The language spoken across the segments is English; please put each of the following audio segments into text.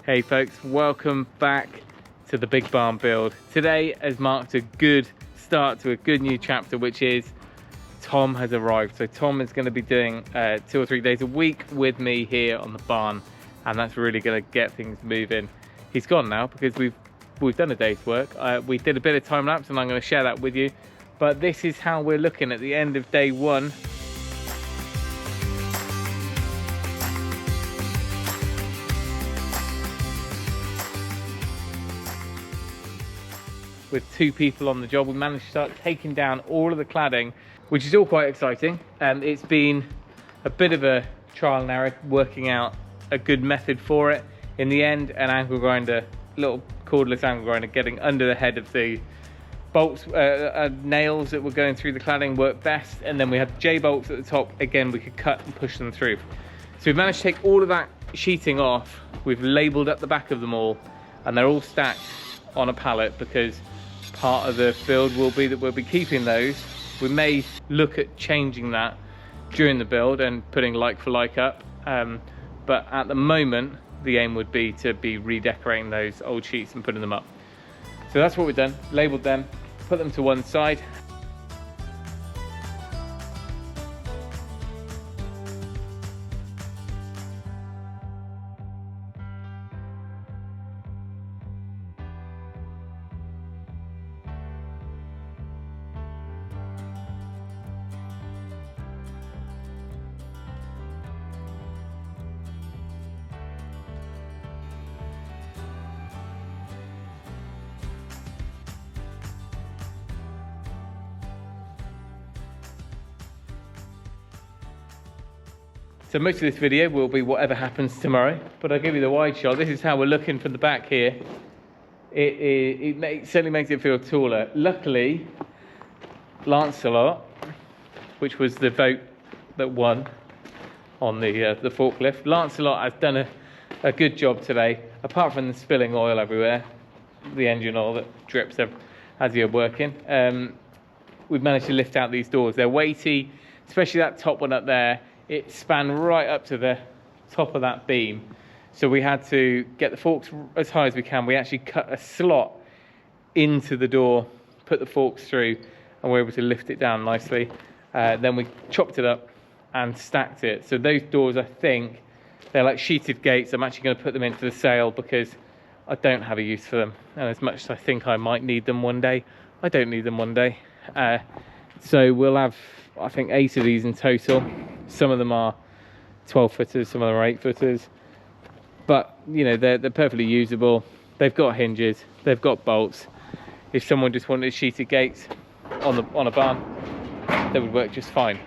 Hey folks, welcome back to the Big Barn build. Today has marked a good start to a good new chapter, which is Tom has arrived. So Tom is going to be doing 2 or 3 days a week with me here on the barn, and that's really going to get things moving. He's gone now because we've done a day's work. We did a bit of time lapse and I'm going to share that with you. But this is how we're looking at the end of day 1. With 2 people on the job, we managed to start taking down all of the cladding, which is all quite exciting. It's been a bit of a trial and error working out a good method for it. In the end, an angle grinder, little cordless angle grinder, getting under the head of the bolts, nails that were going through the cladding worked best. And then we had J bolts at the top. Again, we could cut and push them through. So we've managed to take all of that sheeting off. We've labelled up the back of them all, and they're all stacked on a pallet because part of the build will be that we'll be keeping those. We may look at changing that during the build and putting like for like up, but at the moment the aim would be to be redecorating those old sheets and putting them up. So that's what we've done, labelled them, put them to one side. So most of this video will be whatever happens tomorrow, but I'll give you the wide shot. This is how we're looking from the back here. It certainly makes it feel taller. Luckily, Lancelot, which was the vote that won on the forklift, Lancelot has done a good job today, apart from the spilling oil everywhere, the engine oil that drips as you're working. We've managed to lift out these doors. They're weighty, especially that top one up there. It span right up to the top of that beam. So we had to get the forks as high as we can. We actually cut a slot into the door, put the forks through, and we're able to lift it down nicely. Then we chopped it up and stacked it. So those doors, I think, they're like sheeted gates. I'm actually going to put them into the sale because I don't have a use for them. And as much as I think I might need them one day, I don't need them one day. So we'll have, I think, 8 of these in total. Some of them are 12 footers, some of them are 8 footers, but you know, they're perfectly usable. They've got hinges, they've got bolts. If someone just wanted sheeted gates on a barn, they would work just fine.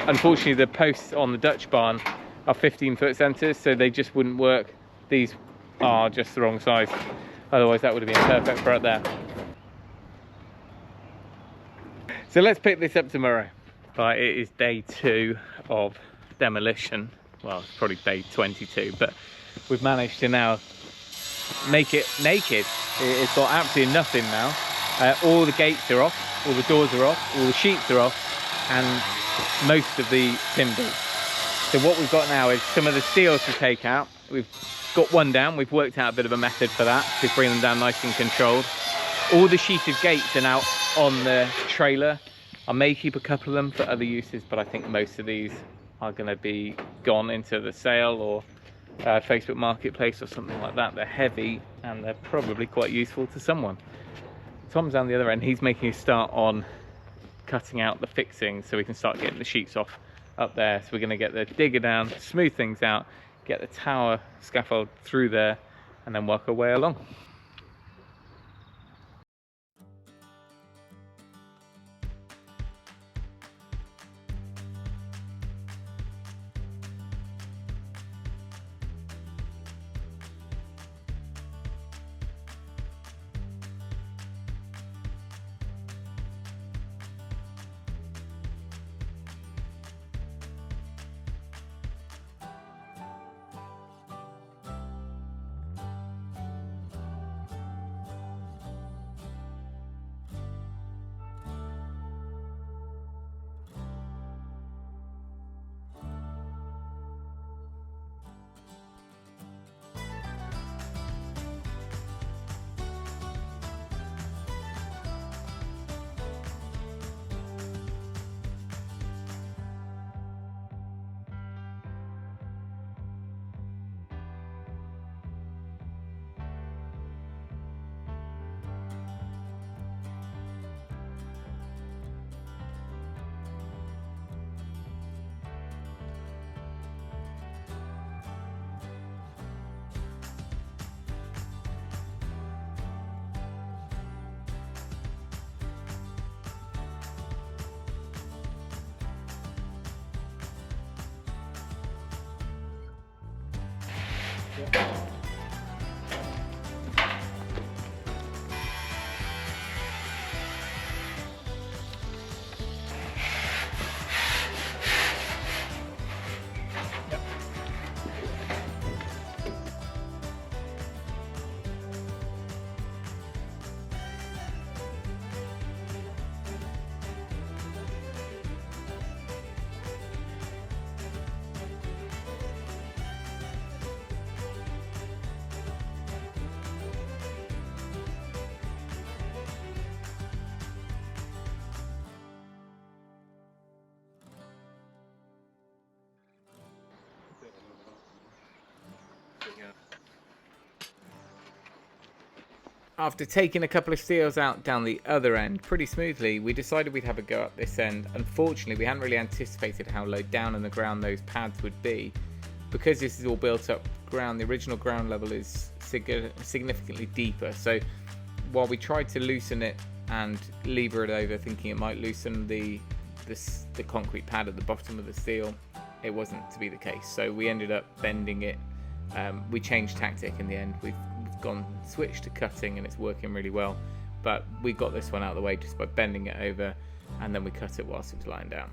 Unfortunately, the posts on the Dutch barn are 15-foot centres, so they just wouldn't work. These are just the wrong size, otherwise that would have been perfect for up there. So let's pick this up tomorrow. Right, it is day 2 of demolition. Well, it's probably day 22, but we've managed to now make it naked. It's got absolutely nothing now. All the gates are off, all the doors are off, all the sheets are off, and most of the timbers. So what we've got now is some of the seals to take out. We've got one down. We've worked out a bit of a method for that to bring them down nice and controlled. All the sheeted gates are now on the trailer. I may keep a couple of them for other uses, but I think most of these are going to be gone into the sale or Facebook Marketplace or something like that. They're heavy and they're probably quite useful to someone. Tom's down the other end. He's making a start on cutting out the fixings so we can start getting the sheets off up there. So we're going to get the digger down, smooth things out, get the tower scaffold through there, and then work our way along. After taking a couple of steels out down the other end pretty smoothly, we decided we'd have a go up this end. Unfortunately, we hadn't really anticipated how low down in the ground those pads would be. Because this is all built up ground, the original ground level is significantly deeper. So while we tried to loosen it and lever it over, thinking it might loosen the concrete pad at the bottom of the steel, it wasn't to be the case. So we ended up bending it. We changed tactic in the end. We've switched to cutting and it's working really well, but we got this one out of the way just by bending it over, and then we cut it whilst it was lying down.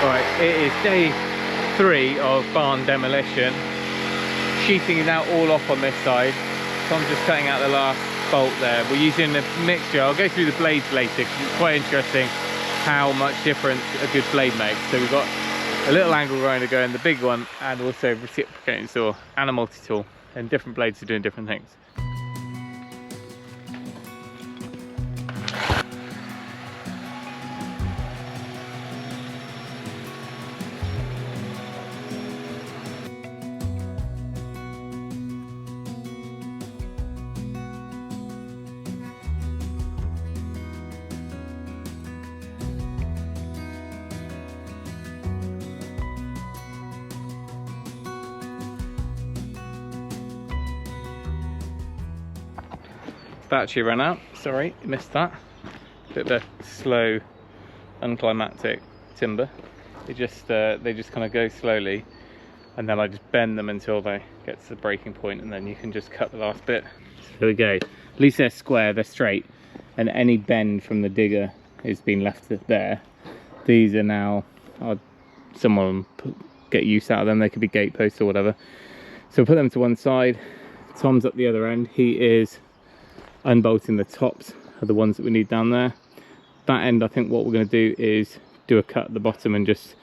Alright, it is day 3 of barn demolition. Sheeting is now all off on this side, so I'm just cutting out the last bolt there. We're using a mixture. I'll go through the blades later because it's quite interesting how much difference a good blade makes. So we've got a little angle grinder going, the big one, and also a reciprocating saw and a multi-tool, and different blades are doing different things. Battery ran out, sorry, missed that. Bit of a slow, unclimactic timber. They just kind of go slowly, and then I just bend them until they get to the breaking point, and then you can just cut the last bit. So here we go. At least they're square, they're straight, and any bend from the digger has been left there. These are now, someone get use out of them. They could be gate posts or whatever. So we'll put them to one side. Tom's at the other end. He is unbolting the tops of the ones that we need down there. That end, I think what we're going to do is do a cut at the bottom and just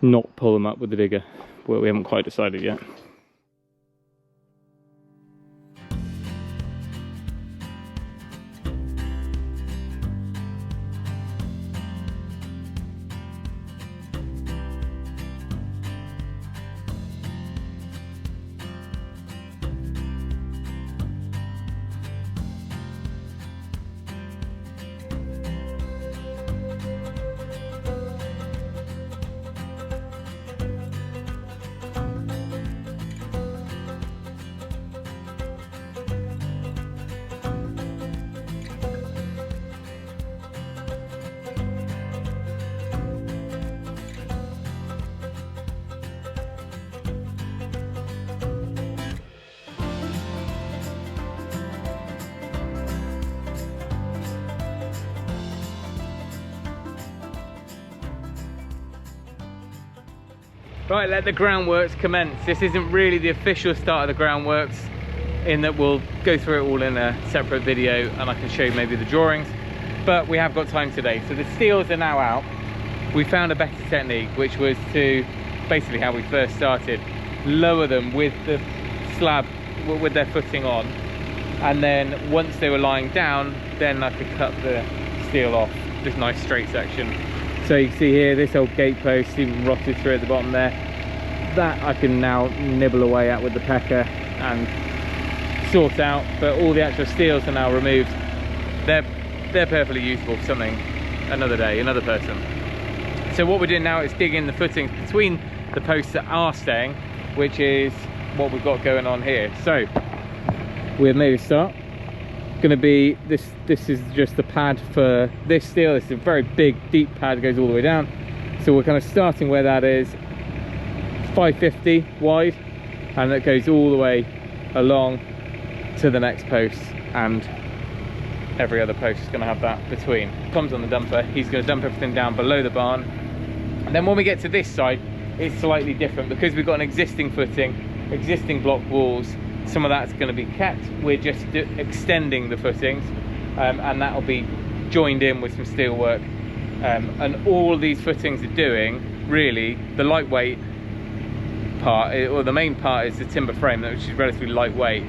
not pull them up with the digger. Well, we haven't quite decided yet. Right, let the groundworks commence. This isn't really the official start of the groundworks, in that we'll go through it all in a separate video and I can show you maybe the drawings, but we have got time today. So the steels are now out. We found a better technique, which was to, basically how we first started, lower them with the slab, with their footing on, and then once they were lying down, then I could cut the steel off, this nice straight section. So you can see here, this old gate post even rotted through at the bottom there. That I can now nibble away at with the pecker and sort out, but all the actual steels are now removed. They're perfectly useful for something, another day, another person. So what we're doing now is digging the footings between the posts that are staying, which is what we've got going on here. So we've made a start. Going to be this is just the pad for this steel. This is a very big deep pad, goes all the way down, so we're kind of starting where that is, 550 wide, and that goes all the way along to the next post, and every other post is going to have that between. Tom's on the dumper, he's going to dump everything down below the barn, and then when we get to this side it's slightly different because we've got an existing footing, existing block walls. Some of that's going to be kept, we're just extending the footings, and that'll be joined in with some steel work, and all these footings are doing, really, the lightweight part, or the main part, is the timber frame, which is relatively lightweight,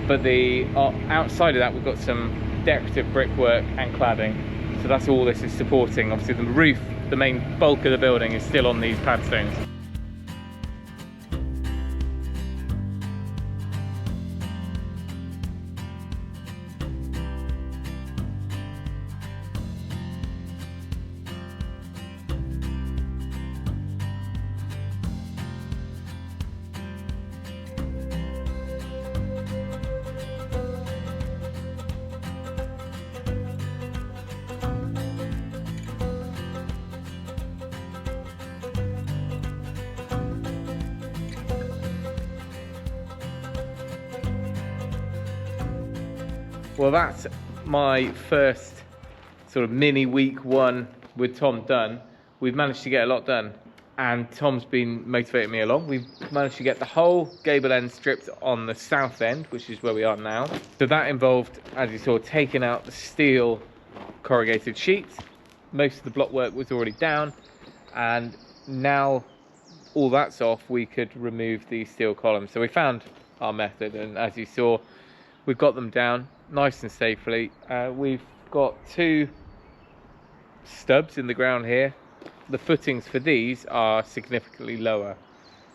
but the outside of that we've got some decorative brickwork and cladding, so that's all this is supporting. Obviously the roof, the main bulk of the building, is still on these pad stones. Well, that's my first sort of mini week one with Tom done. We've managed to get a lot done, and Tom's been motivating me along. We've managed to get the whole gable end stripped on the south end, which is where we are now. So that involved, as you saw, taking out the steel corrugated sheets. Most of the block work was already down, and now all that's off, we could remove these steel columns. So we found our method, and as you saw, we've got them down nice and safely. We've got 2 stubs in the ground here. The footings for these are significantly lower,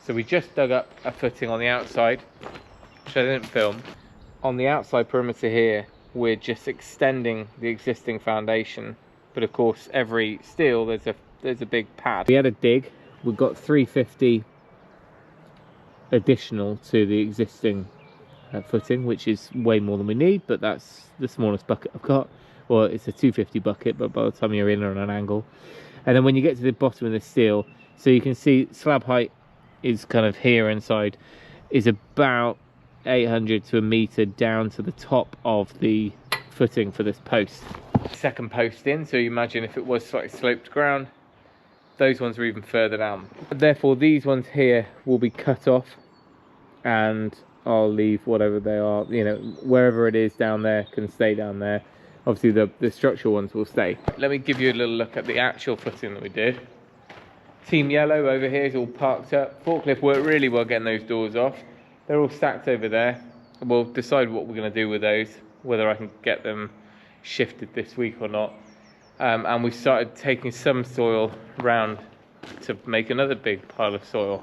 so we just dug up a footing on the outside, which I didn't film. On the outside perimeter here, we're just extending the existing foundation, but of course every steel there's a big pad. We had a dig, we've got 350 additional to the existing footing, which is way more than we need, but that's the smallest bucket I've got. Well, it's a 250 bucket, but by the time you're in on an angle. And then when you get to the bottom of the steel, so you can see slab height is kind of here inside, is about 800 to a meter down to the top of the footing for this post. Second post in, so you imagine if it was slightly sloped ground, those ones are even further down. Therefore these ones here will be cut off, and I'll leave whatever they are, you know, wherever it is down there can stay down there. Obviously the structural ones will stay. Let me give you a little look at the actual footing that we did. Team Yellow over here is all parked up. Forklift worked really well getting those doors off. They're all stacked over there. We'll decide what we're going to do with those, whether I can get them shifted this week or not. And we started taking some soil round to make another big pile of soil.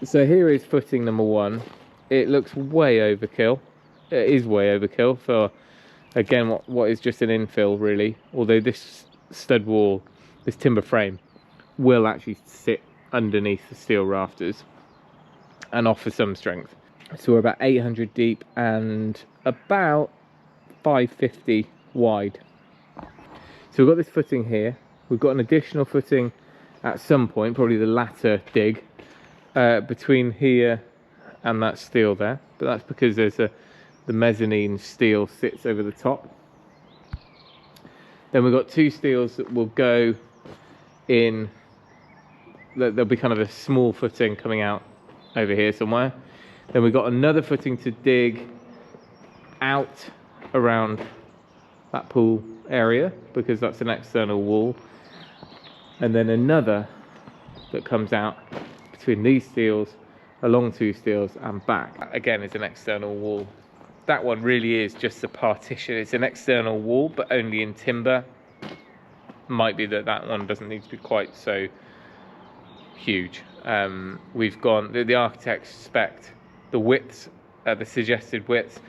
So here is footing number 1. It looks way overkill. It is way overkill for, again, what is just an infill really. Although this stud wall, this timber frame, will actually sit underneath the steel rafters and offer some strength. So we're about 800 deep and about 550 wide. So we've got this footing here. We've got an additional footing at some point, probably the latter dig, between here and that steel there, but that's because there's the mezzanine steel sits over the top. Then we've got 2 steels that will go in, there'll be kind of a small footing coming out over here somewhere. Then we've got another footing to dig out around that pool area because that's an external wall, and then another that comes out between these steels, along 2 steels and back. Again, is an external wall. That one really is just a partition. It's an external wall, but only in timber. Might be that that one doesn't need to be quite so huge. We've gone, the architects spec'd the widths, the suggested widths,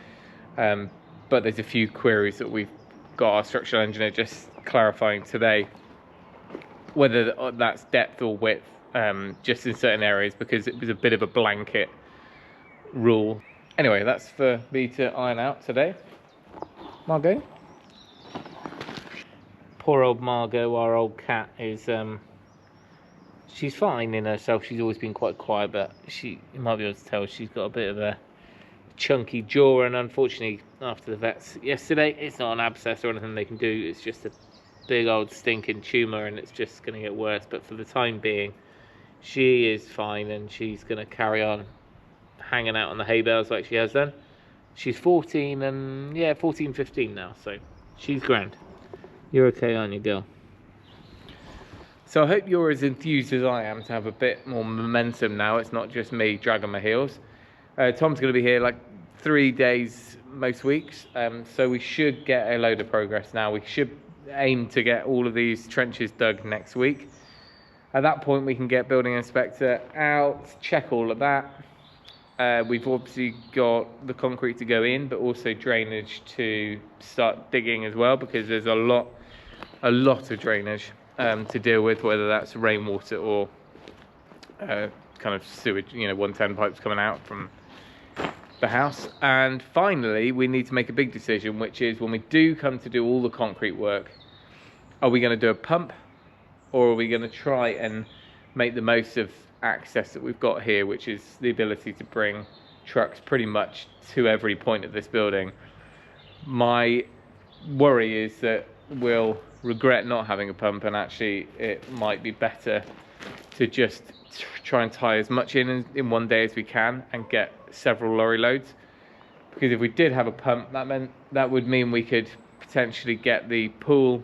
but there's a few queries that we've got our structural engineer just clarifying today, whether that's depth or width. Just in certain areas, because it was a bit of a blanket rule. Anyway, that's for me to iron out today. Margot? Poor old Margot, our old cat, is she's fine in herself. She's always been quite quiet, but you might be able to tell she's got a bit of a chunky jaw, and unfortunately after the vets yesterday, it's not an abscess or anything they can do. It's just a big old stinking tumour, and it's just going to get worse. But for the time being, she is fine, and she's going to carry on hanging out on the hay bales like she has done. She's 14 and 15 now, so she's grand. You're okay, aren't you, girl? So I hope you're as enthused as I am to have a bit more momentum now. It's not just me dragging my heels. Tom's going to be here like 3 days most weeks, so we should get a load of progress now. We should aim to get all of these trenches dug next week. At that point we can get building inspector out, check all of that. We've obviously got the concrete to go in, but also drainage to start digging as well, because there's a lot of drainage to deal with, whether that's rainwater or kind of sewage, 110 pipes coming out from the house. And finally, we need to make a big decision, which is when we do come to do all the concrete work, are we going to do a pump, or are we going to try and make the most of access that we've got here, which is the ability to bring trucks pretty much to every point of this building. My worry is that we'll regret not having a pump, and actually it might be better to just try and tie as much in one day as we can and get several lorry loads, because if we did have a pump, that would mean we could potentially get the pool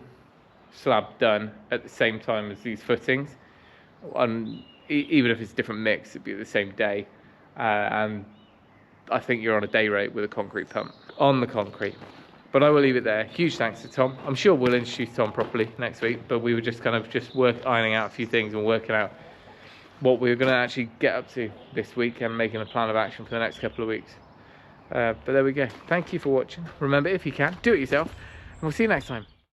slab done at the same time as these footings, even if it's a different mix, it'd be the same day. And I think you're on a day rate with a concrete pump on the concrete. But I will leave it there. Huge thanks to Tom. I'm sure we'll introduce Tom properly next week, but we were just ironing out a few things and working out what we were going to actually get up to this week and making a plan of action for the next couple of weeks. But there we go. Thank you for watching. Remember, if you can, do it yourself, and we'll see you next time.